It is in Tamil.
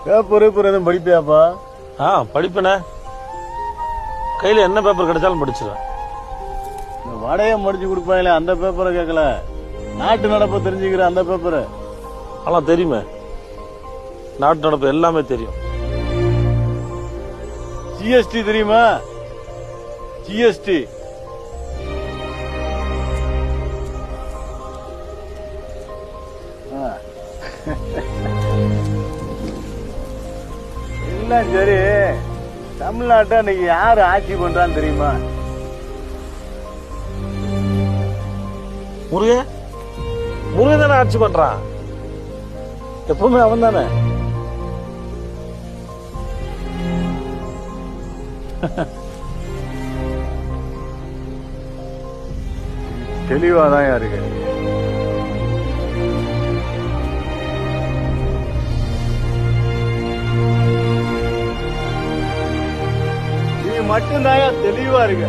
பேப்பர் எதுவும் படிப்பியாப்பா? படிப்பேனே. கையில என்ன பேப்பர் கிடைச்சாலும் படிச்சிருவேன். வடையை மடிச்சு கொடுப்பாங்களே அந்த பேப்பரை கேட்கல, நாட்டு நடப்பை தெரிஞ்சுக்கிற அந்த பேப்பரு. அதெல்லாம் தெரியுமே, நாட்டு நடப்பு எல்லாமே தெரியும். ஜிஎஸ்டி தெரியுமா? ஜிஎஸ்டி எல்லாம் சரி. தமிழ்நாட்டை இன்னைக்கு யாரு ஆட்சி பண்றான்னு தெரியுமா? முருகன் தானே ஆட்சி பண்றான். எப்பவுமே அவன் தானே. தெளிவாதான் இருக்கு. நீ மட்டும்தான் தெளிவா இருக்க.